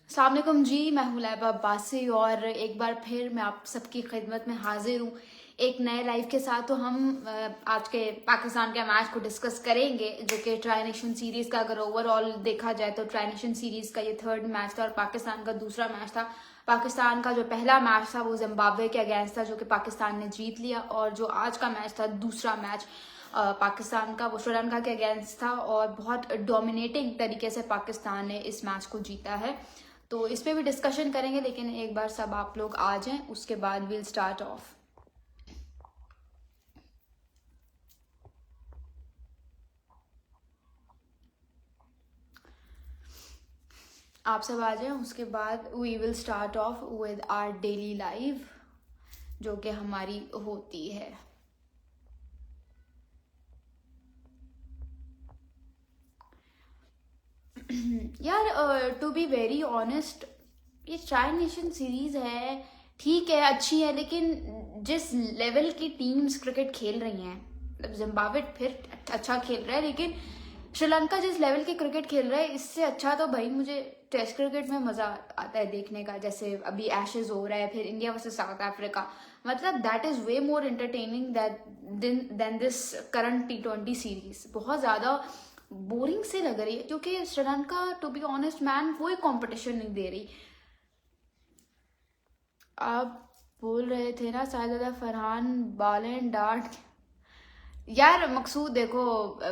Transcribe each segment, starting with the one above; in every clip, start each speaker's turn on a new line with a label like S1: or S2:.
S1: अस्सलाम वालेकुम जी, मैं हूँ लैबा अब्बासी और एक बार फिर मैं आप सबकी खिदमत में हाजिर हूँ एक नए लाइव के साथ। तो हम आज के पाकिस्तान के मैच को डिस्कस करेंगे, जो कि ट्राई नेशन सीरीज़ का अगर ओवरऑल देखा जाए तो ट्राई नेशन सीरीज़ का ये थर्ड मैच था और पाकिस्तान का दूसरा मैच था। पाकिस्तान का जो पहला मैच था वो जिम्बाब्वे के अगेंस्ट था, जो कि पाकिस्तान ने जीत लिया, और जो आज का मैच था दूसरा मैच पाकिस्तान का वो श्रीलंका के अगेंस्ट था और बहुत डोमिनेटिंग तरीके से पाकिस्तान ने इस मैच को जीता है। तो इस पे भी डिस्कशन करेंगे, लेकिन एक बार सब आप लोग आ जाएं, उसके बाद विल स्टार्ट ऑफ। आप सब आ जाएं, उसके बाद we will start off with our daily live जो कि हमारी होती है। यार टू बी वेरी ऑनेस्ट, ये ट्राई नेशन सीरीज है, ठीक है, अच्छी है, लेकिन जिस लेवल की टीम्स क्रिकेट खेल रही हैं, मतलब जिम्बाब्वे फिर अच्छा खेल रहा है, लेकिन श्रीलंका जिस लेवल की क्रिकेट खेल रहा है, इससे अच्छा तो भाई मुझे टेस्ट क्रिकेट में मजा आता है देखने का। जैसे अभी एशेज हो रहा है, फिर इंडिया वर्सेस साउथ अफ्रीका, मतलब that is way more entertaining than this current T20 series. बहुत ज्यादा बोरिंग से लग रही है, क्योंकि Sri Lanka to be honest man कोई कंपटीशन नहीं दे रही। आप बोल रहे थे ना Sahida Farhan ball and dart. यार मकसूद देखो,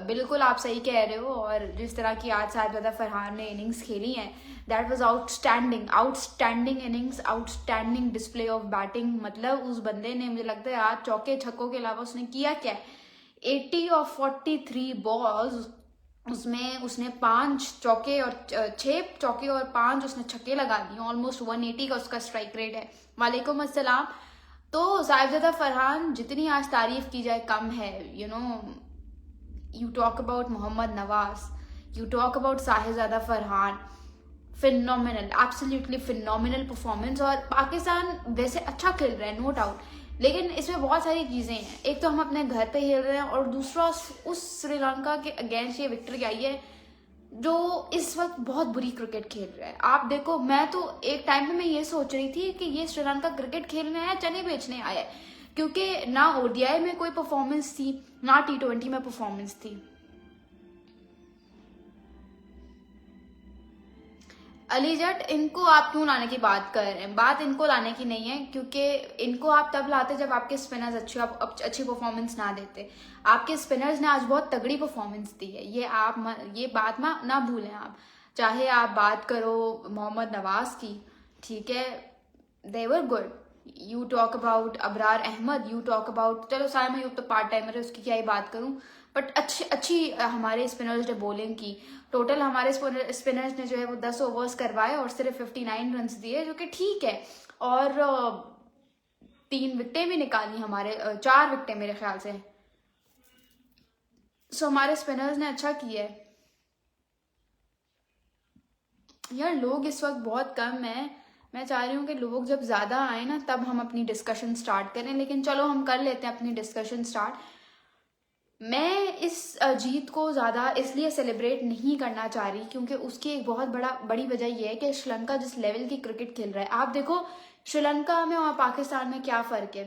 S1: बिल्कुल आप सही कह रहे हो, और जिस तरह की आज साहिदा फरहान ने इनिंग्स खेली हैं, that was outstanding innings, outstanding display of batting. मतलब उस बंदे ने, मुझे लगता है आज चौके छक्कों के अलावा उसने किया क्या है, 80 ऑफ 43 बॉल्स, उसमें उसने 5 चौके और 6 चौके और 5 उसने छक्के लगा दिए। ऑलमोस्ट 180 का उसका स्ट्राइक रेट है। वालेकुम अस्सलाम। तो साहिबजादा फरहान जितनी आज तारीफ की जाए कम है। You talk about Mohammad Nawaz, you talk about Sahibzada Farhan, phenomenal, absolutely phenomenal performance. और पाकिस्तान वैसे अच्छा खेल रहा है, नो डाउट, लेकिन इसमें बहुत सारी चीजें हैं। एक तो हम अपने घर पे खेल रहे हैं, और दूसरा उस श्रीलंका के अगेंस्ट ये विक्ट्री आई है जो इस वक्त बहुत बुरी क्रिकेट खेल रहा है। आप देखो, मैं तो एक टाइम पे मैं ये सोच रही थी कि ये श्रीलंका क्रिकेट खेलने आया, चने बेचने आया है, क्योंकि ना ओडीआई में कोई परफॉर्मेंस थी, ना T20 में परफॉर्मेंस थी। अली जट, इनको आप क्यों लाने की बात कर रहे हैं? बात इनको लाने की नहीं है, क्योंकि इनको आप तब लाते जब आपके स्पिनर्स अच्छी परफॉर्मेंस ना देते। आपके स्पिनर्स ने आज बहुत तगड़ी परफॉर्मेंस दी है, ये बात ना भूलें आप। चाहे आप बात करो मोहम्मद नवाज की, ठीक है, they were good. You talk about Abrar Ahmed, you talk about, चलो साइम अयूब तो पार्ट टाइमर है, उसकी क्या ही बात करूं, बट अच्छी अच्छी हमारे स्पिनर्स ने बॉलिंग की। टोटल हमारे स्पिनर्स ने जो है वो 10 ओवर्स करवाए और सिर्फ 59 रन दिए, जो कि ठीक है। और 3 विकेटें भी निकाली हमारे, 4 विकेटें मेरे ख्याल से। सो हमारे स्पिनर्स ने अच्छा किया है। यार लोग इस वक्त बहुत कम है, मैं चाह रही हूँ कि लोग जब ज्यादा आए ना तब हम अपनी डिस्कशन स्टार्ट करें, लेकिन चलो हम कर लेते हैं अपनी डिस्कशन स्टार्ट। मैं इस जीत को ज़्यादा इसलिए सेलिब्रेट नहीं करना चाह रही, क्योंकि उसकी एक बहुत बड़ी वजह यह है कि श्रीलंका जिस लेवल की क्रिकेट खेल रहा है, आप देखो श्रीलंका में और पाकिस्तान में क्या फ़र्क है।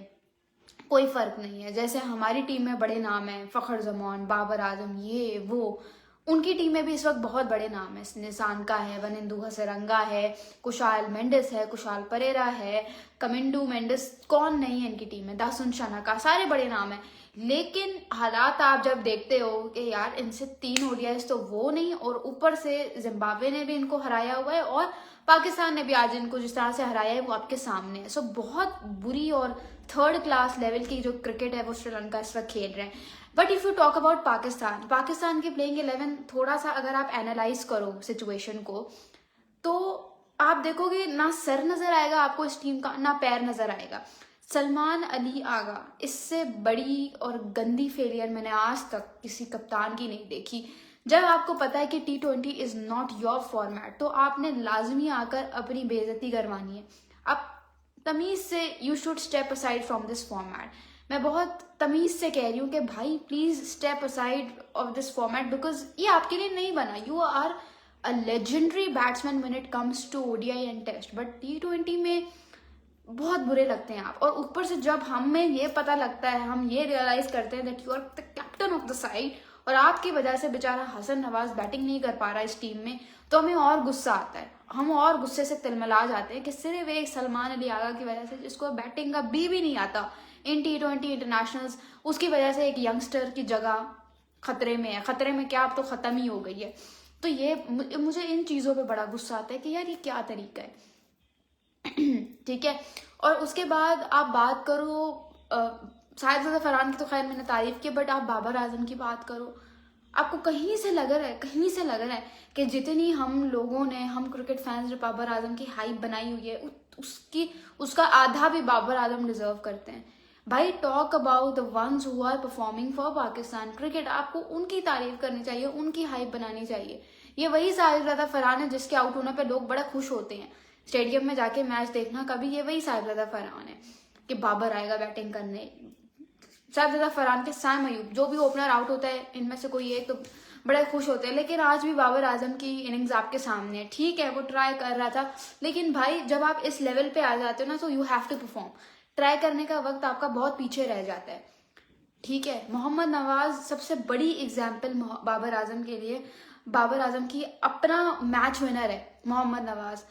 S1: कोई फ़र्क नहीं है। जैसे हमारी टीम में बड़े नाम हैं, फ़खर जमान, बाबर आजम, ये वो, उनकी टीम में भी इस वक्त बहुत बड़े नाम है। निशान का है, वनिंदु हसरंगा है, कुशाल मेंडिस है, कुशाल परेरा है, कमिंडू मेंडिस, कौन नहीं है इनकी टीम में, दासुन शनाका, सारे बड़े नाम हैं। लेकिन हालात आप जब देखते हो कि यार इनसे 3 ओडीआईस तो वो नहीं, और ऊपर से जिम्बाब्वे ने भी इनको हराया हुआ है, और पाकिस्तान ने भी आज इनको जिस तरह से हराया है वो आपके सामने है। सो बहुत बुरी और थर्ड क्लास लेवल की जो क्रिकेट है वो श्रीलंका इस वक्त खेल रहे हैं। But if you talk about Pakistan की प्लेइंग 11 थोड़ा सा अगर आप एनालाइज करो सिचुएशन को, तो आप देखोगे ना सर नजर आएगा आपको इस टीम का, ना पैर नजर आएगा। सलमान अली आगा, इससे बड़ी और गंदी फेलियर मैंने आज तक किसी कप्तान की नहीं देखी। जब आपको पता है कि T20 is not your format, तो आपने लाजमी आकर अपनी बेइज्जती करवानी है। आप तमीज से, you should step aside from this format. मैं बहुत तमीज से कह रही हूँ कि भाई please step aside of this format, because ये आपके लिए नहीं बना। You are a legendary batsman when it comes to ODI and test, but T20 में बहुत बुरे लगते हैं आप। और ऊपर से जब हमें ये पता लगता है, हम ये रियलाइज करते हैं that you are the captain of the side और आपकी वजह से बेचारा हसन नवाज बैटिंग नहीं कर पा रहा है इस टीम में, तो हमें और गुस्सा आता है, हम और गुस्से से तिलमिला जाते हैं कि सिर्फ एक सलमान अली आगा की वजह से, जिसको बैटिंग का भी नहीं आता इन T20 इंटरनेशनल्स, उसकी वजह से एक यंगस्टर की जगह खतरे में है। खतरे में क्या, अब तो खत्म ही हो गई है। तो ये मुझे इन चीज़ों पे बड़ा गुस्सा आता है कि यार ये क्या तरीका है। ठीक है। और उसके बाद आप बात करो साहिबजादा फरहान की, तो खैर मैंने तारीफ की, बट आप बाबर आजम की बात करो, आपको कहीं से लग रहा है कि जितनी हम लोगों ने, हम क्रिकेट फैंस ने बाबर आजम की हाइप बनाई हुई है, उसका आधा भी बाबर आजम डिजर्व करते हैं। भाई talk about the ones who are performing for Pakistan cricket, आपको उनकी तारीफ करनी चाहिए, उनकी हाइप बनानी चाहिए। ये वही साहिबजादा फरहान है जिसके आउट होने पे लोग बड़ा खुश होते हैं, स्टेडियम में जाके मैच देखना कभी, ये वही साहिबजादा फरहान है कि बाबर आएगा बैटिंग करने। साहिबजादा फरहान के साइम अयूब, जो भी ओपनर आउट होता है इनमें से कोई एक, तो बड़े खुश होते हैं। लेकिन आज भी बाबर आजम की इनिंग्स आपके सामने है, ठीक है वो ट्राई कर रहा था, लेकिन भाई जब आप इस लेवल पे आ जाते हो ना, तो you have to perform. Try करने का वक्त आपका बहुत पीछे रह जाता है। ठीक है, मोहम्मद नवाज सबसे बड़ी एग्जाम्पल बाबर आजम के लिए, बाबर आजम की अपना मैच विनर है मोहम्मद नवाज,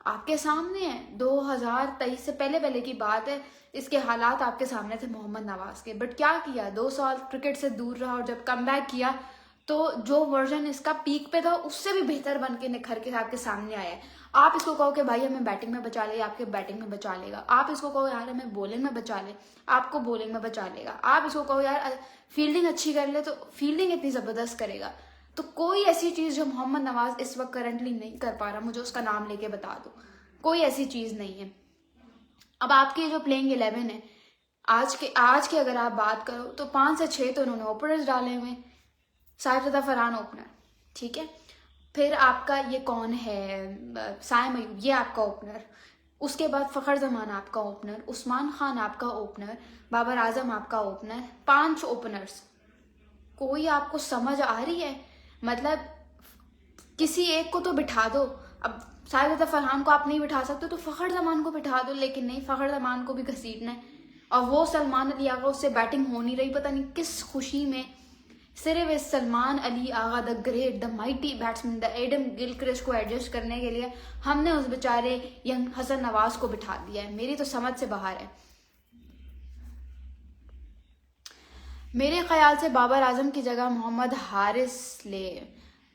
S1: आपके सामने है। 2023 से पहले की बात है, इसके हालात आपके सामने थे मोहम्मद नवाज के, बट क्या किया, 2 साल क्रिकेट से दूर रहा और जब कमबैक किया तो जो वर्जन इसका पीक पे था उससे भी बेहतर बन के निखर के आपके सामने आया है। आप इसको कहो कि भाई हमें बैटिंग में बचा ले, आपके बैटिंग में बचा लेगा। आप इसको कहो यार हमें बॉलिंग में बचा ले, आपको बॉलिंग में बचा लेगा। आप इसको कहो यार फील्डिंग अच्छी कर ले, तो फील्डिंग इतनी जबरदस्त करेगा। तो कोई ऐसी चीज जो मोहम्मद नवाज इस वक्त करंटली नहीं कर पा रहा, मुझे उसका नाम लेके बता दो, कोई ऐसी चीज नहीं है। अब आपकी जो प्लेइंग 11 है आज के अगर आप बात करो तो 5 से 6 तो उन्होंने ओपनर्स डाले हुए, साहिबजादा फरहान ओपनर, ठीक है। फिर आपका ये कौन है, साइम अयूब, ये आपका ओपनर। उसके बाद फखर जमान आपका ओपनर, उस्मान खान आपका ओपनर, बाबर आजम आपका ओपनर, 5 ओपनर्स। कोई आपको समझ आ रही है? मतलब किसी एक को तो बिठा दो। अब साहिबजादा फरहान को आप नहीं बिठा सकते तो फखर जमान को बिठा दो, लेकिन नहीं, फखर जमान को भी घसीटना है। और वो सलमान अली आगा, उससे बैटिंग हो नहीं रही, पता नहीं किस खुशी में सिर्फ इस Salman Ali Agha the great, the mighty batsman, the Adam Gilchrist को एडजस्ट करने के लिए हमने उस बेचारे यंग हसन नवाज को बिठा दिया है। मेरी तो समझ से बाहर है। मेरे ख्याल से बाबर आजम की जगह मोहम्मद हारिस ले।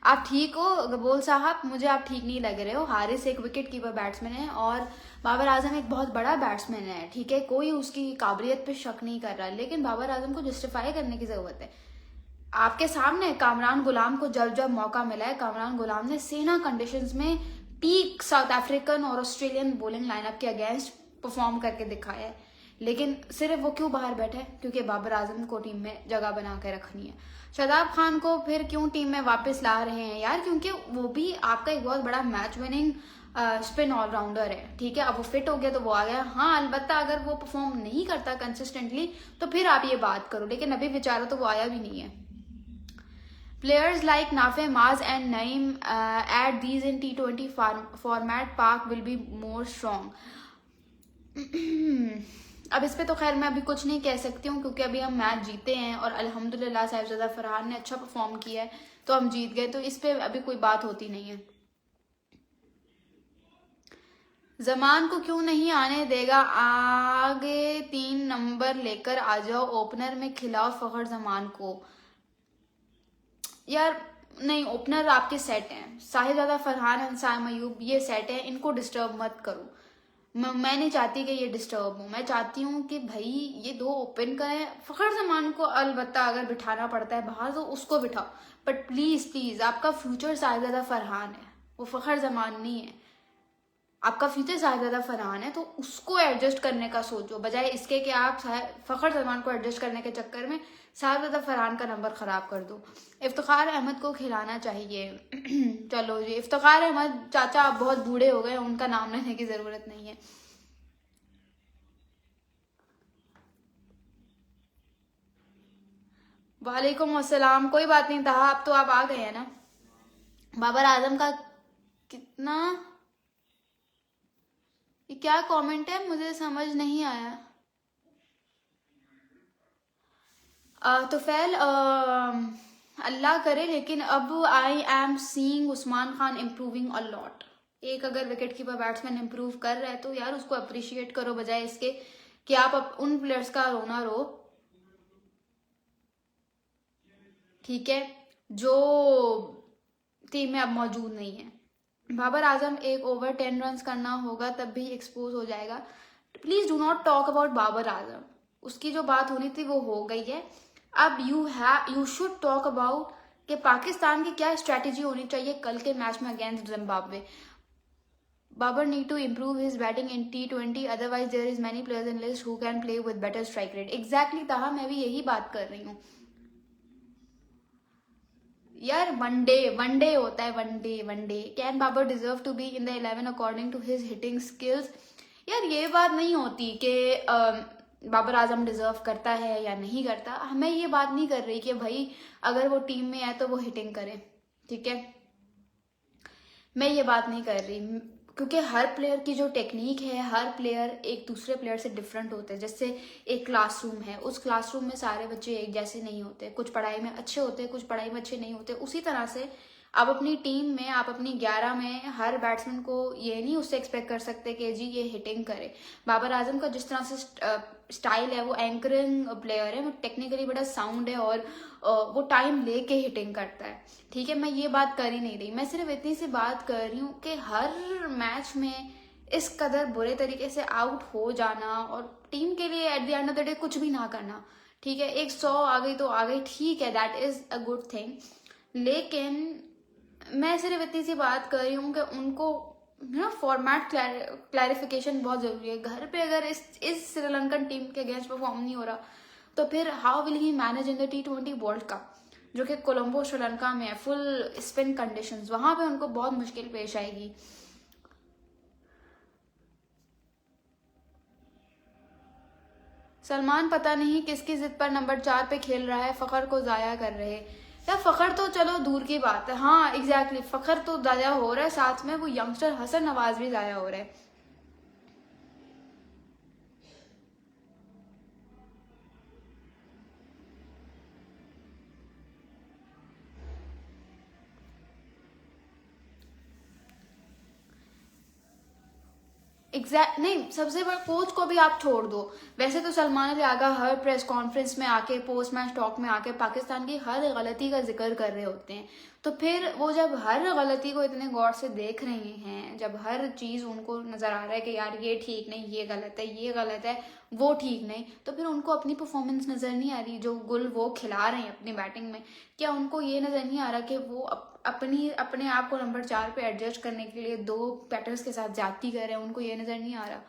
S1: आप ठीक हो गबोल साहब, मुझे आप ठीक नहीं लग रहे हो। हारिस एक विकेट कीपर बैट्समैन है और बाबर आजम एक बहुत बड़ा बैट्समैन है, ठीक है, कोई उसकी काबिलियत पे शक नहीं कर रहा, लेकिन बाबर आजम को जस्टिफाई करने की जरूरत है। आपके सामने कामरान गुलाम को जब जब मौका मिला है, कामरान गुलाम ने सेना कंडीशंस में पीक साउथ अफ्रीकन और ऑस्ट्रेलियन बॉलिंग लाइनअप के अगेंस्ट परफॉर्म करके दिखाया है, लेकिन सिर्फ वो क्यों बाहर बैठे, क्योंकि बाबर आजम को टीम में जगह बना के रखनी है। शादाब खान को फिर क्यों टीम में वापस ला रहे हैं यार, क्योंकि वो भी आपका एक बहुत बड़ा मैच विनिंग स्पिन ऑलराउंडर है, ठीक है। अब वो फिट हो गया तो वो आ गया। हाँ अलबत्ता अगर वो परफॉर्म नहीं करता कंसिस्टेंटली तो फिर आप ये बात करो, लेकिन अभी बेचारा तो वो आया भी नहीं है। Players like Nafe Maz and Naeem at these in T20 format Pak will be more strong. अब इस पे तो खैर मैं अभी कुछ नहीं कह सकती हूँ, क्योंकि अभी हम मैच जीते हैं और अल्हम्दुलिल्लाह साहिबजादा फरहान ने अच्छा परफॉर्म किया है तो हम जीत गए, तो इस पे अभी कोई बात होती नहीं है। जमान को क्यों नहीं आने देगा, आगे 3 नंबर लेकर आ जाओ, ओपनर में खिलाओ फखर जमान को। यार नहीं, ओपनर आपके सेट हैं, साहिबजादा फरहान एंड साइम अयूब ये सेट है, इनको डिस्टर्ब मत करो। मैं नहीं चाहती कि ये डिस्टर्ब हो, मैं चाहती हूँ कि भाई ये 2 ओपन करें। फखर जमान को अलबत्ता अगर बिठाना पड़ता है बाहर तो उसको बिठाओ, बट प्लीज प्लीज आपका फ्यूचर साहिबजादा फरहान है, वो फखर जमान नहीं है। आपका फ्यूचर साहिबजादा फरहान है तो उसको एडजस्ट करने का सोचो, बजाय इसके कि आप फखर जमान को एडजस्ट करने के चक्कर में साहिबजादा फरहान का नंबर खराब कर दो। इफ्तिखार अहमद को खिलाना चाहिए। चलो जी, इफ्तिखार अहमद चाचा आप बहुत बूढ़े हो गए, उनका नाम लेने की जरूरत नहीं है। वालेकुम अस्सलाम, कोई बात नहीं था, आप तो आप आ गए हैं ना। बाबर आजम का कितना, ये क्या कमेंट है, मुझे समझ नहीं आया। तो फैल अल्लाह करे, लेकिन अब I am seeing Usman Khan improving a lot. एक अगर विकेट कीपर बैट्समैन इम्प्रूव कर रहा है तो यार उसको अप्रिशिएट करो, बजाय इसके कि आप उन प्लेयर्स का रोना रो, ठीक है, जो टीम में अब मौजूद नहीं है। बाबर आजम एक ओवर 10 रन करना होगा तब भी एक्सपोज हो जाएगा। Please do not talk about Babar Azam, उसकी जो बात होनी थी वो हो गई है। अब यू शुड टॉक अबाउट कि पाकिस्तान की क्या स्ट्रेटेजी होनी चाहिए कल के मैच में against Zimbabwe. Babar need to improve his batting in T20, otherwise there is many players in list who can play with better strike rate. Exactly Taha, मैं भी यही बात कर रही हूँ यार। वनडे होता है, one day can Babar deserve to be in the 11 according to his hitting skills. यार ये बात नहीं होती कि बाबर आजम डिजर्व करता है या नहीं करता। मैं ये बात नहीं कर रही कि भाई अगर वो टीम में है तो वो हिटिंग करे, ठीक है, मैं ये बात नहीं कर रही, क्योंकि हर प्लेयर की जो टेक्निक है, हर प्लेयर एक दूसरे प्लेयर से डिफरेंट होते हैं। जैसे एक क्लासरूम है, उस क्लासरूम में सारे बच्चे एक जैसे नहीं होते, कुछ पढ़ाई में अच्छे होते हैं, कुछ पढ़ाई में अच्छे नहीं होते। उसी तरह से आप अपनी टीम में, आप अपनी 11 में हर बैट्समैन को ये नहीं उससे एक्सपेक्ट कर सकते कि जी ये हिटिंग करे। बाबर आजम का जिस तरह से स्टाइल है, वो एंकरिंग प्लेयर है, वो टेक्निकली बड़ा साउंड है और वो टाइम लेके हिटिंग करता है, ठीक है। मैं ये बात कर ही नहीं रही, मैं सिर्फ इतनी सी बात कर रही हूँ कि हर मैच में इस कदर बुरे तरीके से आउट हो जाना और टीम के लिए at the end of the day कुछ भी ना करना, ठीक है। एक 100 आ गई तो आ गई, ठीक है, that is a good thing, लेकिन मैं सिर्फ इतनी सी बात कर रही हूँ कि उनको ना फॉर्मेट क्लैरिफिकेशन बहुत जरूरी है। घर पे अगर इस श्रीलंकन टीम के अगेंस्ट परफॉर्म नहीं हो रहा तो फिर how will he manage in the T20 world cup, जो कि कोलंबो श्रीलंका में है, फुल स्पिन कंडीशंस, वहां पे उनको बहुत मुश्किल पेश आएगी। सलमान पता नहीं किसकी जिद पर नंबर 4 पे खेल रहा है, फखर को जाया कर रहे। या फखर तो चलो दूर की बात है, हाँ एग्जैक्टली फखर तो जाया हो रहा है, साथ में वो यंगस्टर हसन नवाज भी जाया हो रहा है। नहीं, सबसे बड़ा कोच को भी आप छोड़ दो। वैसे तो सलमान अली आगा हर प्रेस कॉन्फ्रेंस में आके, पोस्ट मैच टॉक में आके पाकिस्तान की हर गलती का जिक्र कर रहे होते हैं। तो फिर वो जब हर गलती को इतने गौर से देख रहे हैं, जब हर चीज़ उनको नज़र आ रहा है कि यार ये ठीक नहीं, ये गलत है, ये गलत है, वो ठीक नहीं, तो फिर उनको अपनी परफॉर्मेंस नज़र नहीं आ रही, जो गुल वो खिला रहे हैं अपनी बैटिंग में। क्या उनको ये नज़र नहीं आ रहा कि वो अपने आप को नंबर 4 पे एडजस्ट करने के लिए 2 बैटर्स के साथ ज्यादती कर रहे हैं? उनको ये नज़र नहीं आ रहा।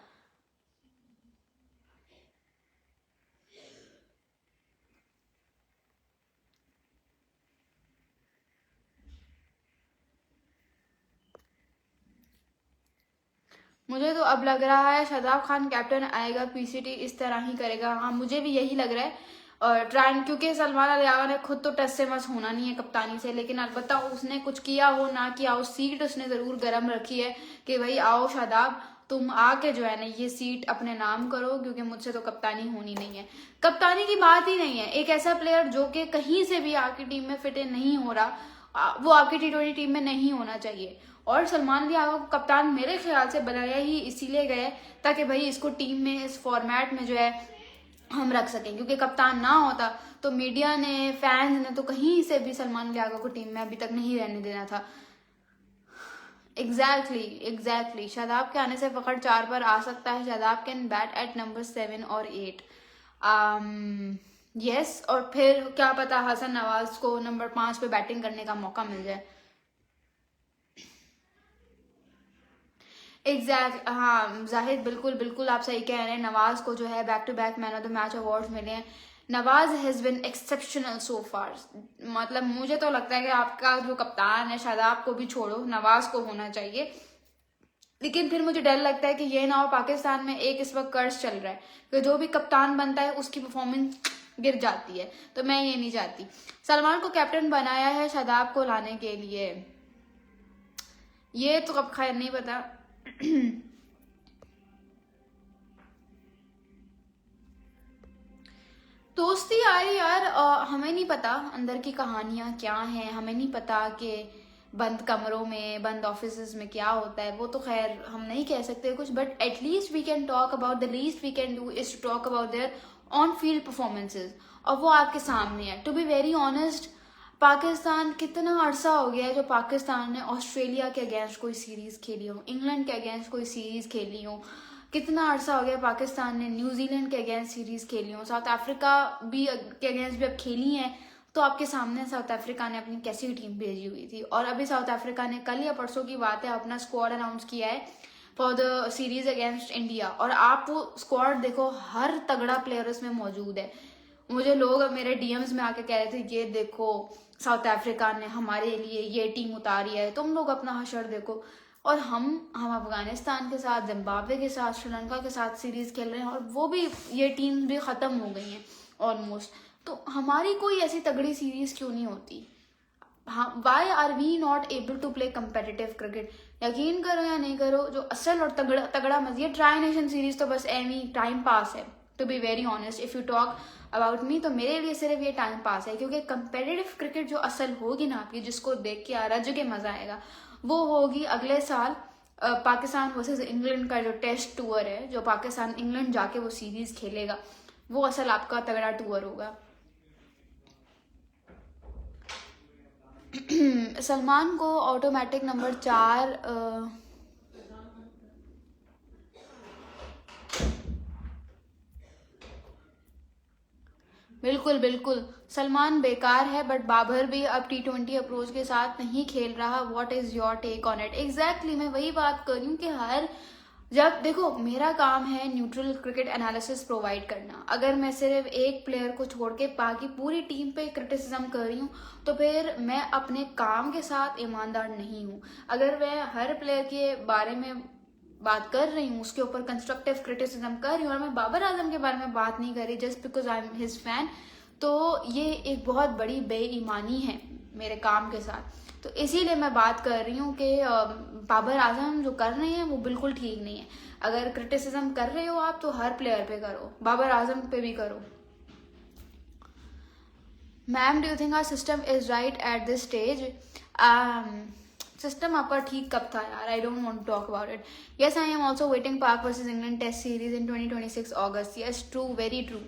S1: मुझे तो अब लग रहा है शादाब खान कैप्टन आएगा, पीसीटी इस तरह ही करेगा। हाँ मुझे भी यही लग रहा है। और ट्रांड, क्योंकि सलमान अली आगा ने खुद तो टस से मस होना नहीं है कप्तानी से, लेकिन अलबत्ता उसने कुछ किया हो ना किया हो, सीट उसने जरूर गर्म रखी है कि भाई आओ शादाब, तुम आके जो है ना ये सीट अपने नाम करो, क्योंकि मुझसे तो कप्तानी होनी नहीं है। कप्तानी की बात ही नहीं है, एक ऐसा प्लेयर जो कि कहीं से भी आपकी टीम में फिट इन नहीं हो रहा, वो आपकी T20 टीम में नहीं होना चाहिए। और सलमान अली आगा को कप्तान मेरे ख्याल से बनाया ही इसीलिए गया ताकि भाई इसको टीम में, इस फॉर्मेट में जो है हम रख सकें, क्योंकि कप्तान ना होता तो मीडिया ने, फैंस ने तो कहीं से भी सलमान अली आगा को टीम में अभी तक नहीं रहने देना था। एग्जैक्टली शादाब के आने से फखर 4 पर आ सकता है। Shadab can bat at number 7 और 8। यस, और फिर क्या पता हसन नवाज को नंबर 5 पे बैटिंग करने का मौका मिल जाए। हाँ जाहिद, बिल्कुल बिल्कुल आप सही कह रहे हैं। नवाज को जो है back to back man of the match awards मिले हैं। Nawaz has been exceptional so far. मतलब मुझे तो लगता है कि आपका जो कप्तान है, शादाब को भी छोड़ो, नवाज को होना चाहिए। लेकिन फिर मुझे डर लगता है कि ये ना हो, पाकिस्तान में एक इस वक्त कर्ज चल रहा है कि जो भी कप्तान बनता है उसकी परफॉर्मेंस गिर जाती है, तो मैं ये नहीं चाहती। सलमान को कैप्टन बनाया है शादाब को लाने के लिए। ये तो कब खैर नहीं पता। दोस्ती आई यार, हमें नहीं पता अंदर की कहानियां क्या हैं, हमें नहीं पता कि बंद कमरों में, बंद ऑफिसेज में क्या होता है, वो तो खैर हम नहीं कह सकते कुछ, but at least we can talk about, the least we can do is to talk about their on field performances, और वो आपके सामने है। To be very honest, Pakistan, कितना अरसा हो गया है जो पाकिस्तान ने ऑस्ट्रेलिया के अगेंस्ट कोई सीरीज खेली हो, इंग्लैंड के अगेंस्ट कोई सीरीज खेली हो, कितना अरसा हो गया पाकिस्तान ने न्यूजीलैंड के अगेंस्ट सीरीज खेली हो, साउथ अफ्रीका भी के अगेंस्ट भी अब खेली हैं। तो आपके सामने साउथ अफ्रीका ने अपनी कैसी टीम भेजी हुई थी, और अभी साउथ अफ्रीका ने कल या परसों की बात है अपना स्क्वाड अनाउंस किया है for the series against India, और आप वो स्क्वाड देखो, हर तगड़ा प्लेयर उसमें मौजूद है। मुझे लोग मेरे डीएम्स में आके कह रहे थे, ये देखो साउथ अफ्रीका ने हमारे लिए ये टीम उतारी है, तुम लोग अपना हशर देखो। और हम अफगानिस्तान के साथ, जिम्बाब्वे के साथ, श्रीलंका के साथ सीरीज खेल रहे हैं, और वो भी, ये टीम भी खत्म हो गई हैं ऑलमोस्ट। तो हमारी कोई ऐसी तगड़ी सीरीज क्यों नहीं होती? Why are we not able to play competitive cricket? यकीन करो या नहीं करो, जो असल और तगड़ा तगड़ा मजा, ये ट्राई नेशन सीरीज तो बस एवी टाइम पास है। To be very honest, if you talk about me, तो मेरे लिए सिर्फ ये टाइम पास है, क्योंकि कंपेटिटिव क्रिकेट जो असल होगी ना आपकी, जिसको देख के रज के मजा आएगा, वो होगी अगले साल पाकिस्तान वर्सेस इंग्लैंड का जो टेस्ट टूर है, जो पाकिस्तान इंग्लैंड जाके वो सीरीज खेलेगा, वो असल आपका तगड़ा टूर होगा। सलमान को ऑटोमेटिक नंबर 4, बिल्कुल बिल्कुल, सलमान बेकार है, बट बाबर भी अब T20 अप्रोच के साथ नहीं खेल रहा। What is your take on it? Exactly, मैं वही बात कर रही हूँ कि हर, जब देखो, मेरा काम है न्यूट्रल क्रिकेट एनालिसिस प्रोवाइड करना। अगर मैं सिर्फ एक प्लेयर को छोड़ के बाकी पूरी टीम पे क्रिटिसिज्म कर रही हूँ, तो फिर मैं अपने काम के साथ ईमानदार नहीं हूँ। अगर मैं हर प्लेयर के बारे में बात कर रही हूँ, उसके ऊपर कंस्ट्रक्टिव क्रिटिसिज्म कर रही हूँ, और मैं बाबर आजम के बारे में बात नहीं कर रही just because I am his fan, तो ये एक बहुत बड़ी बेईमानी है मेरे काम के साथ। तो इसीलिए मैं बात कर रही हूँ कि बाबर आजम जो कर रहे हैं वो बिल्कुल ठीक नहीं है। अगर क्रिटिसिज्म कर रहे हो आप, तो हर प्लेयर पे करो, बाबर आजम पे भी करो। Ma'am, do you think our system is right at this stage? System आपका ठीक कब था यार? I don't want to talk about it. Yes, I am also waiting Pak versus England test series in 2026 August. Yes, true, very true.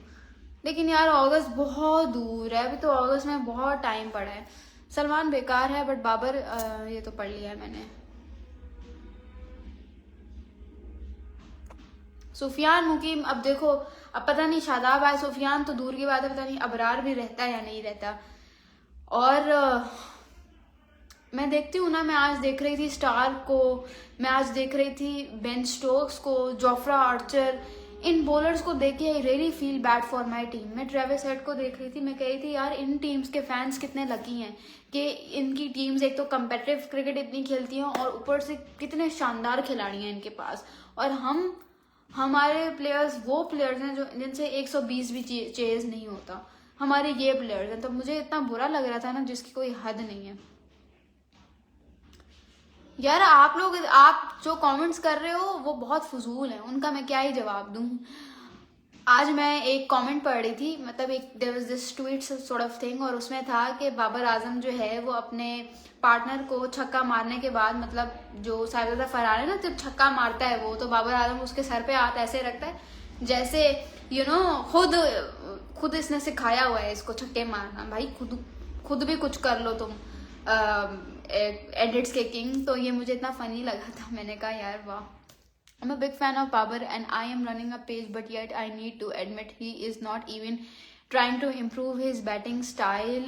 S1: लेकिन यार अगस्त बहुत दूर है, अभी तो अगस्त में बहुत टाइम पड़ा है। सलमान बेकार है, बट बाबर, ये तो पढ़ लिया है मैंने। सुफियान मुकीम, अब देखो, अब पता नहीं शादाब आए, सुफियान तो दूर की बात है, पता नहीं अबरार भी रहता है या नहीं रहता। और मैं देखती हूँ ना, मैं आज देख रही थी स्टार को, मैं आज देख रही थी बेन स्टोक्स को, जोफ्रा आर्चर, इन बॉलर्स को देख के I really feel bad for my team. मैं ट्रेविस हेड को देख रही थी, मैं कह रही थी यार इन टीम्स के फैंस कितने लकी हैं कि इनकी टीम्स एक तो कम्पेटिटिव क्रिकेट इतनी खेलती हैं, और ऊपर से कितने शानदार खिलाड़ी हैं इनके पास। और हमारे प्लेयर्स वो प्लेयर्स हैं जो जिनसे 120 भी चेज नहीं होता, हमारे ये प्लेयर्स हैं। तो मुझे इतना बुरा लग रहा था ना, जिसकी कोई हद नहीं है। यार आप लोग, आप जो कमेंट्स कर रहे हो वो बहुत फजूल हैं, उनका मैं क्या ही जवाब दूं। आज मैं एक कमेंट पढ़ रही थी, मतलब एक there was this tweet sort of thing, और उसमें था कि बाबर आजम जो है वो अपने पार्टनर को छक्का मारने के बाद, मतलब जो साहिबजादा फरहान है ना, जब छक्का मारता है वो, तो बाबर आजम उसके सर पे हाथ ऐसे रखता है जैसे खुद इसने सिखाया हुआ है इसको छक्के मारना। भाई खुद भी कुछ कर लो तुम, एडिट्स के किंग। तो ये मुझे इतना फनी लगा था, मैंने कहा यार वाह। I'm a big fan of Babar and I am running a page, but yet I need to admit he is not even trying to improve his batting style.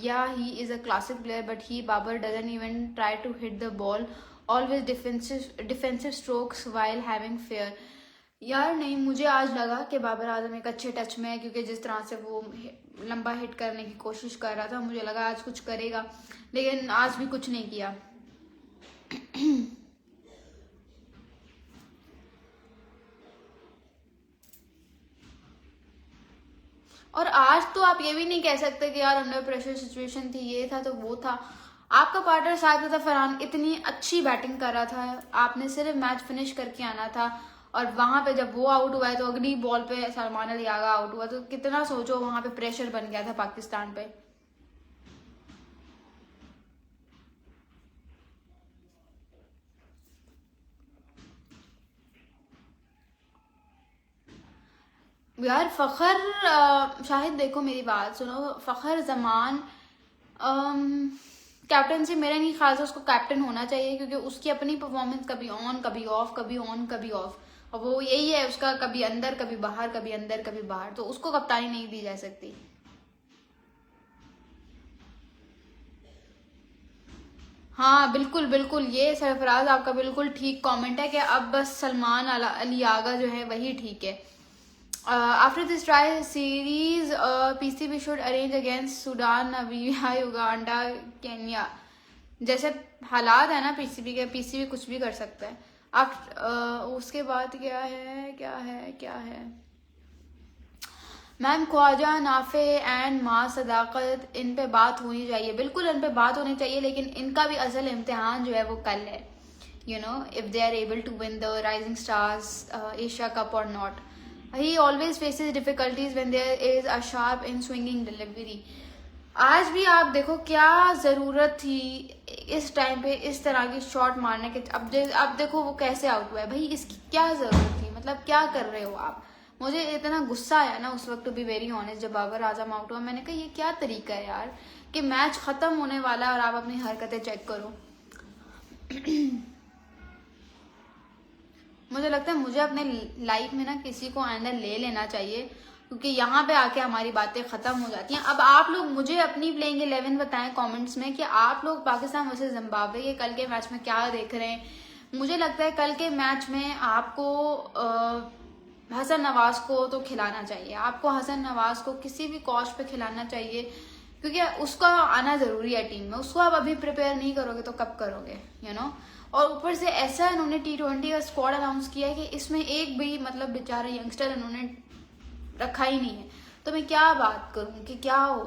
S1: Yeah, he is a classic player, but Babar doesn't even try to hit the ball. Always defensive strokes while having fear. यार नहीं, मुझे आज लगा कि बाबर आजम एक अच्छे touch में है, क्योंकि जिस तरह से वो लंबा हिट करने की कोशिश कर रहा था, मुझे लगा आज कुछ करेगा, लेकिन आज भी कुछ नहीं किया। और आज तो आप ये भी नहीं कह सकते कि यार अंडर प्रेशर सिचुएशन थी, ये था तो वो था। आपका पार्टनर साजिद फरहान इतनी अच्छी बैटिंग कर रहा था, आपने सिर्फ मैच फिनिश करके आना था, और वहां पे जब वो आउट हुआ है तो अगली बॉल पे सलमान अली आगा आउट हुआ, तो कितना सोचो वहां पे प्रेशर बन गया था पाकिस्तान पे। यार फखर शाहिद देखो मेरी बात सुनो, फखर जमान कैप्टनसी मेरे नहीं ख्याल से उसको कैप्टन होना चाहिए, क्योंकि उसकी अपनी परफॉर्मेंस कभी ऑन कभी ऑफ, कभी ऑन कभी ऑफ, और वो यही है उसका, कभी अंदर कभी बाहर, कभी अंदर कभी बाहर, तो उसको कप्तानी नहीं दी जा सकती। हाँ बिल्कुल बिल्कुल, ये सरफराज आपका बिल्कुल ठीक कमेंट है कि अब बस सलमान अली आगा जो है वही ठीक है। After this tri series PCB should arrange against Sudan, Namibia, Uganda, Kenya. जैसे हालात है ना पीसीबी के, पीसीबी कुछ भी कर सकता है। उसके बाद क्या है क्या है क्या है, मैम ख्वाजा नाफे एंड माँ सदाकत, इन पे बात होनी चाहिए, बिल्कुल इन पे बात होनी चाहिए, लेकिन इनका भी असल इम्तिहान जो है वो कल है, you know, if they are able to win the rising stars Asia cup और not. He always faces difficulties when there is a sharp in swinging delivery. आज भी आप देखो क्या जरूरत थी इस टाइम पे इस तरह की शॉट मारने के, अब देखो वो कैसे आउट हुआ है, भाई इसकी क्या जरूरत थी, मतलब क्या कर रहे हो आप। मुझे इतना गुस्सा आया ना उस वक्त, टू बी वेरी ऑनेस्ट, जब बाबर आजम आउट हुआ, मैंने कहा ये क्या तरीका है यार, कि मैच खत्म होने वाला है और आप अपनी हरकतें चेक करो। मुझे लगता है मुझे अपने लाइफ में ना किसी को आइंदा ले लेना चाहिए, क्योंकि यहाँ पे आके हमारी बातें खत्म हो जाती हैं। अब आप लोग मुझे अपनी प्लेइंग 11 बताएं कमेंट्स में कि आप लोग पाकिस्तान वर्सेस जिम्बाब्वे के कल के मैच में क्या देख रहे हैं। मुझे लगता है कल के मैच में आपको हसन नवाज को तो खिलाना चाहिए, आपको हसन नवाज को किसी भी कॉस्ट पे खिलाना चाहिए, क्योंकि उसका आना जरूरी है टीम में। उसको आप अभी प्रिपेयर नहीं करोगे तो कब करोगे, यू नो। और ऊपर से ऐसा इन्होंने T20 का स्क्वाड अनाउंस किया है कि इसमें एक भी मतलब बेचारा यंगस्टर इन्होंने रखा ही नहीं है, तो मैं क्या बात करूं कि क्या हो।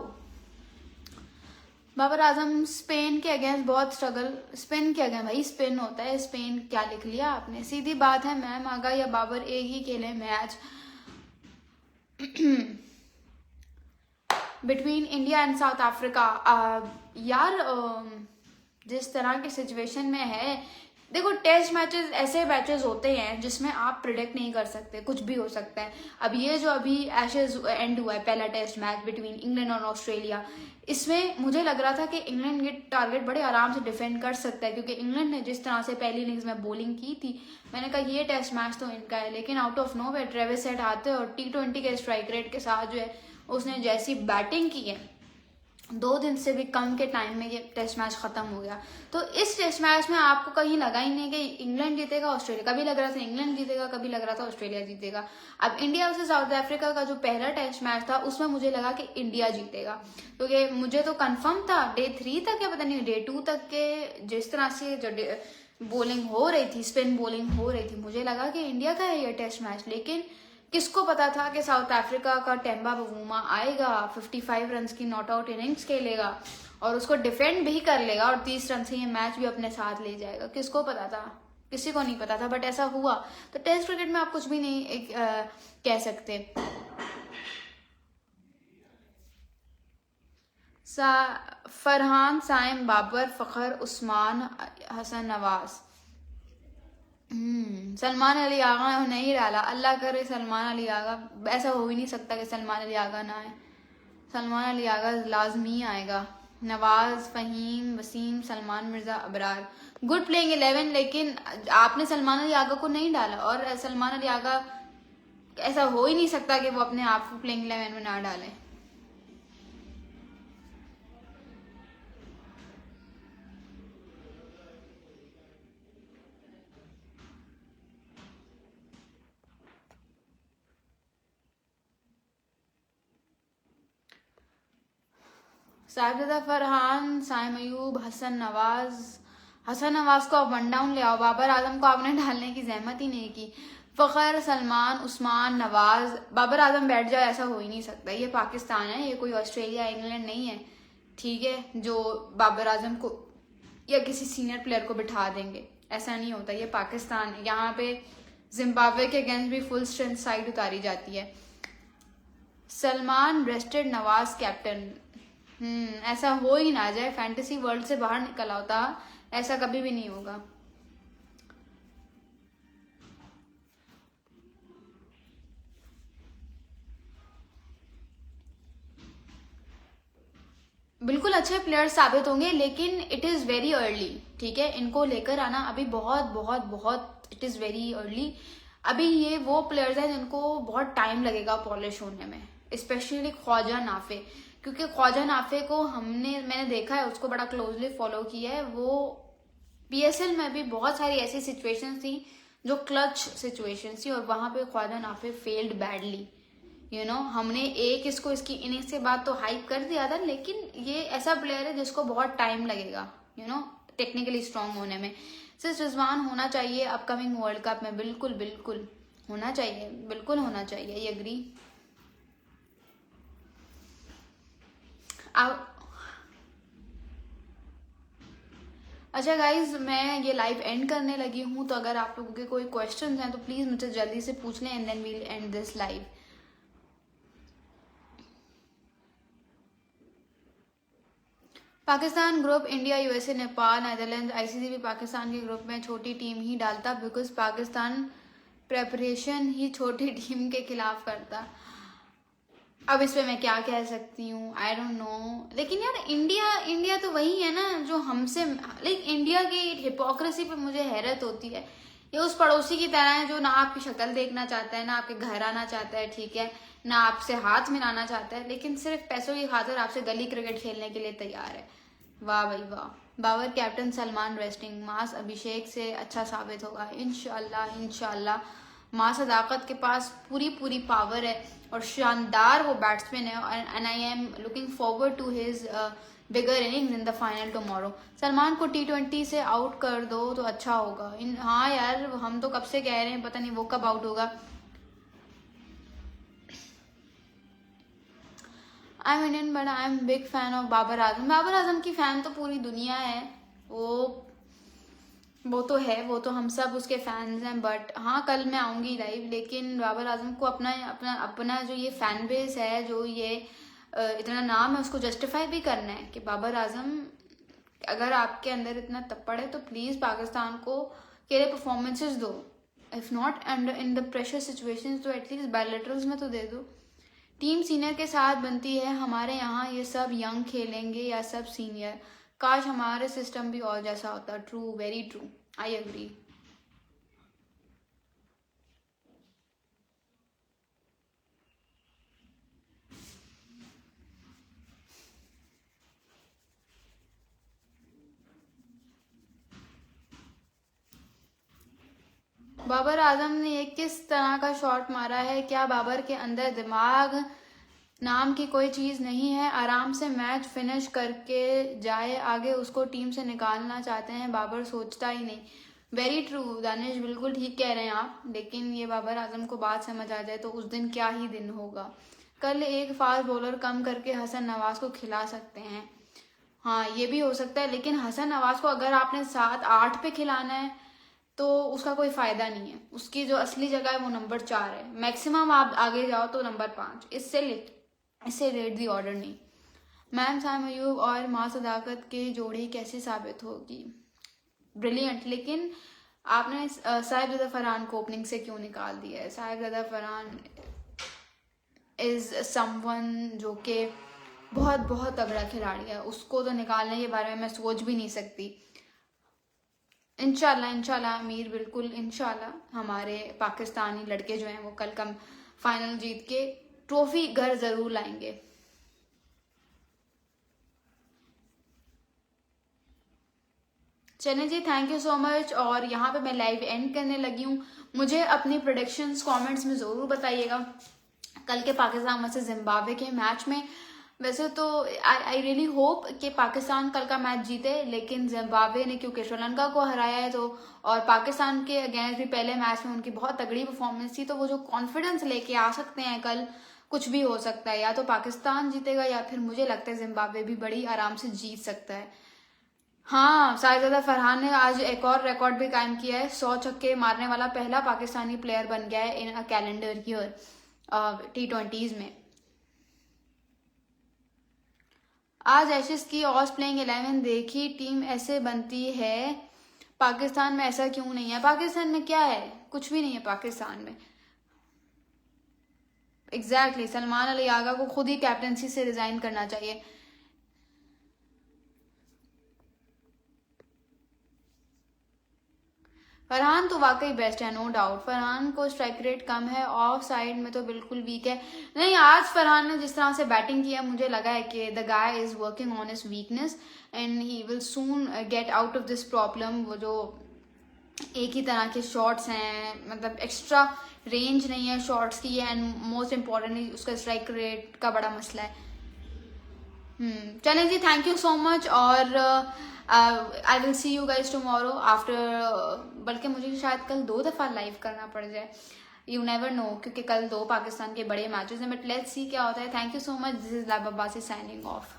S1: बाबर आजम स्पेन के अगेंस्ट बहुत स्ट्रगल, स्पिन के अगेंस्ट, भाई स्पिन होता है, स्पेन क्या लिख लिया आपने, सीधी बात है, मैम आगा या बाबर एक ही खेले match between India and south Africa. यार जिस तरह की सिचुएशन में है, देखो टेस्ट मैचेस ऐसे मैचेस होते हैं जिसमें आप प्रिडिक्ट नहीं कर सकते, कुछ भी हो सकता है। अब ये जो अभी एशेज एंड हुआ है, पहला टेस्ट मैच बिटवीन इंग्लैंड और ऑस्ट्रेलिया, इसमें मुझे लग रहा था कि इंग्लैंड ये टारगेट बड़े आराम से डिफेंड कर सकता है, क्योंकि इंग्लैंड ने जिस तरह से पहली इनिंग्स में बॉलिंग की थी, मैंने कहा ये टेस्ट मैच तो इनका है। लेकिन out of no way Travis Head आते और T20 के स्ट्राइक रेट के साथ जो है उसने जैसी बैटिंग की है, 2 दिन से भी कम के टाइम में ये टेस्ट मैच खत्म हो गया। तो इस टेस्ट मैच में आपको कहीं लगा ही नहीं कि इंग्लैंड जीतेगा, ऑस्ट्रेलिया, कभी लग रहा था इंग्लैंड जीतेगा, कभी लग रहा था ऑस्ट्रेलिया जीतेगा। अब इंडिया वर्सेस साउथ अफ्रीका का जो पहला टेस्ट मैच था उसमें मुझे लगा कि इंडिया जीतेगा, क्योंकि मुझे तो कंफर्म था डे 3 तक या पता नहीं डे 2 तक के, जिस तरह से जो बॉलिंग हो रही थी, स्पिन बॉलिंग हो रही थी, मुझे लगा कि इंडिया का है ये टेस्ट मैच। लेकिन किसको पता था कि साउथ अफ्रीका का टेम्बा बवूमा आएगा, 55 रन की नॉट आउट इनिंग्स खेलेगा और उसको डिफेंड भी कर लेगा और 30 रन से ये मैच भी अपने साथ ले जाएगा। किसको पता था, किसी को नहीं पता था, बट ऐसा हुआ। तो टेस्ट क्रिकेट में आप कुछ भी नहीं कह सकते। फरहान, साइम, बाबर, फखर, उस्मान, हसन नवाज। सलमान अली आगा नहीं डाला, अल्लाह करे सलमान अली आगा, ऐसा हो ही नहीं सकता कि सलमान अली आगा ना आए, सलमान अली आगा लाजमी आएगा। नवाज, फहीम, वसीम, सलमान मिर्जा, अबरार, गुड प्लेइंग 11, लेकिन आपने सलमान अली आगा को नहीं डाला, और सलमान अली आगा ऐसा हो ही नहीं सकता कि वो अपने आप को प्लेइंग 11 में ना डालें। साजिदा फरहान, साइम अयूब, हसन नवाज को आप 1 डाउन ले आओ, बाबर आजम को आपने डालने की जहमत ही नहीं की। फ़खर, सलमान, उस्मान, नवाज, बाबर आजम बैठ जाए, ऐसा हो ही नहीं सकता। ये पाकिस्तान है, ये कोई ऑस्ट्रेलिया इंग्लैंड नहीं है, ठीक है, जो बाबर आजम को या किसी सीनियर प्लेयर को बिठा देंगे, ऐसा नहीं होता। ये पाकिस्तान है, यहाँ पे जिम्बाब्वे के अगेंस्ट भी फुल स्ट्रेंथ साइड उतारी जाती है। Salman rested, Nawaz captain. ऐसा हो ही ना जाए, फैंटेसी वर्ल्ड से बाहर निकल होता, ऐसा कभी भी नहीं होगा। बिल्कुल अच्छे प्लेयर्स साबित होंगे, लेकिन इट इज़ वेरी अर्ली, ठीक है। इनको लेकर आना अभी बहुत बहुत बहुत इट इज़ वेरी अर्ली। अभी ये वो प्लेयर्स हैं जिनको बहुत टाइम लगेगा पॉलिश होने में, स्पेशली ख्वाजा नाफे, क्योंकि ख्वाजा नाफे को मैंने देखा है, उसको बड़ा क्लोजली फॉलो किया है। वो पीएसएल में भी बहुत सारी ऐसी सिचुएशंस थी जो क्लच सिचुएशंस थी, और वहां पे ख्वाजा नाफे फेल्ड बैडली। हमने इसको इसकी इनिंग्स के बाद तो हाइप कर दिया था, लेकिन ये ऐसा प्लेयर है जिसको बहुत टाइम लगेगा टेक्निकली स्ट्रांग होने में। सिर्फ रिजवान होना चाहिए अपकमिंग वर्ल्ड कप में, बिल्कुल बिल्कुल होना चाहिए, बिल्कुल होना चाहिए, ये एग्री। अच्छा गाइज, मैं ये लाइव एंड करने लगी हूँ, तो अगर आप लोगों के कोई क्वेश्चंस हैं तो प्लीज मुझे जल्दी से पूछ लें, and then we'll end this live. Pakistan group India, USA, Nepal, Netherland, ICC भी पाकिस्तान के ग्रुप में छोटी टीम ही डालता, बिकॉज पाकिस्तान प्रेपरेशन ही छोटी टीम के खिलाफ करता। अब इस पे मैं क्या कह सकती हूँ, आई डोंट नो। लेकिन यार इंडिया तो वही है ना जो हमसे, लाइक इंडिया की हिपोक्रेसी पे मुझे हैरत होती है। ये उस पड़ोसी की तरह है जो ना आपकी शक्ल देखना चाहता है, ना आपके घर आना चाहता है, ठीक है, ना आपसे हाथ मिलाना चाहता है, लेकिन सिर्फ पैसों की खातिर आपसे गली क्रिकेट खेलने के लिए तैयार है। वाह भाई वाह। बाबर कैप्टन, सलमान रेस्टिंग, मास अभिषेक से अच्छा साबित होगा, इंशाल्लाह इंशाल्लाह। मां सदाकत के पास पूरी पूरी पावर है और शानदार वो बैट्समैन है, and I am looking forward to his bigger innings in the final tomorrow. Salman को T20 से आउट कर दो तो अच्छा होगा। हाँ यार, हम तो कब से कह रहे हैं, पता नहीं वो कब आउट होगा। I am Indian but I am big fan of Babar Azam. Babar Azam की फैन तो पूरी दुनिया है, वो तो है, वो तो हम सब उसके फैंस हैं। बट हाँ, कल मैं आऊँगी लाइव, लेकिन बाबर आजम को अपना अपना अपना जो ये फैन बेस है, जो ये इतना नाम है, उसको जस्टिफाई भी करना है कि बाबर आजम, अगर आपके अंदर इतना तप्पड़ है तो प्लीज़ पाकिस्तान को के लिए परफॉर्मेंसेज दो। If not under in the pressure situations तो एटलीस्ट बायलैटरल्स में तो दे दो। टीम सीनियर के साथ बनती है, हमारे यहाँ ये सब यंग खेलेंगे या सब सीनियर। काश हमारे सिस्टम भी और जैसा होता। True, very true, I agree. Babar Azam ने ये किस तरह का शॉट मारा है? क्या बाबर के अंदर दिमाग नाम की कोई चीज़ नहीं है? आराम से मैच फिनिश करके जाए आगे, उसको टीम से निकालना चाहते हैं, बाबर सोचता ही नहीं। वेरी ट्रू दानिश, बिल्कुल ठीक कह रहे हैं आप, लेकिन ये बाबर आजम को बात समझ आ जाए तो उस दिन क्या ही दिन होगा। कल एक फास्ट बॉलर कम करके हसन नवाज को खिला सकते हैं, हाँ ये भी हो सकता है, लेकिन हसन नवाज को अगर आपने 7-8 पे खिलाना है तो उसका कोई फायदा नहीं है। उसकी जो असली जगह है वो नंबर 4 है, मैक्सिमम आप आगे जाओ तो नंबर 5, इससे लेट दी ऑर्डर नहीं। मैम साइम अयूब और माँ सदाकत की जोड़ी कैसी साबित होगी? ब्रिलियंट, लेकिन आपने साहिब ज़दा फरहान को ओपनिंग से क्यों निकाल दिया है? साहिब ज़दा फरहान इज समवन जो कि बहुत बहुत तगड़ा खिलाड़ी है, उसको तो निकालने के बारे में मैं सोच भी नहीं सकती। इंशाल्लाह इंशाल्लाह अमीर, बिल्कुल इंशाल्लाह हमारे पाकिस्तानी लड़के जो हैं वो कल का फाइनल जीत के ट्रॉफी घर जरूर लाएंगे। चलें जी, थैंक यू सो मच। और यहाँ पे मैं लाइव एंड करने लगी हूँ। मुझे अपनी प्रोडिक्शंस कमेंट्स में ज़रूर बताइएगा कल के पाकिस्तान वर्सेस जिम्बाब्वे के मैच में। वैसे तो आई रियली होप कि पाकिस्तान कल का मैच जीते, लेकिन जिम्बाब्वे ने क्योंकि श्रीलंका को हराया है तो, और पाकिस्तान के अगेंस्ट भी पहले मैच में उनकी बहुत तगड़ी परफॉर्मेंस थी, तो वो जो कॉन्फिडेंस लेके आ सकते हैं कल, कुछ भी हो सकता है। या तो पाकिस्तान जीतेगा या फिर मुझे लगता है जिम्बाब्वे भी बड़ी आराम से जीत सकता है। हाँ, साहिबजादा फरहान ने आज एक और रिकॉर्ड भी कायम किया है। 100 छक्के मारने वाला पहला पाकिस्तानी प्लेयर बन गया है इन अ कैलेंडर ईयर T20s में। आज एशेज की ऑस प्लेइंग 11 देखी, टीम ऐसे बनती है। पाकिस्तान में ऐसा क्यों नहीं है? पाकिस्तान में क्या है? कुछ भी नहीं है पाकिस्तान में। एग्जैक्टली सलमान अली आगा को खुद ही कैप्टनसी से रिजाइन करना चाहिए। फरहान तो वाकई बेस्ट है, नो डाउट। फरहान को स्ट्राइक रेट कम है, ऑफ साइड में तो बिल्कुल वीक है। नहीं, आज फरहान ने जिस तरह से बैटिंग किया, मुझे लगा है कि the guy is working on his weakness and he will soon get out of this problem. वो जो एक ही तरह के शॉट्स हैं, मतलब एक्स्ट्रा रेंज नहीं है शॉट्स की, एंड मोस्ट इम्पॉर्टेंटली उसका स्ट्राइक रेट का बड़ा मसला है। चलें जी, थैंक यू सो मच, और I will see you guys tomorrow after, बल्कि मुझे शायद कल 2 दफ़ा लाइव करना पड़ जाए, यू नेवर नो, क्योंकि कल 2 पाकिस्तान के बड़े मैचेस हैं, बट लेट्स सी क्या होता है। Thank you so much, this is live Abbasi signing off.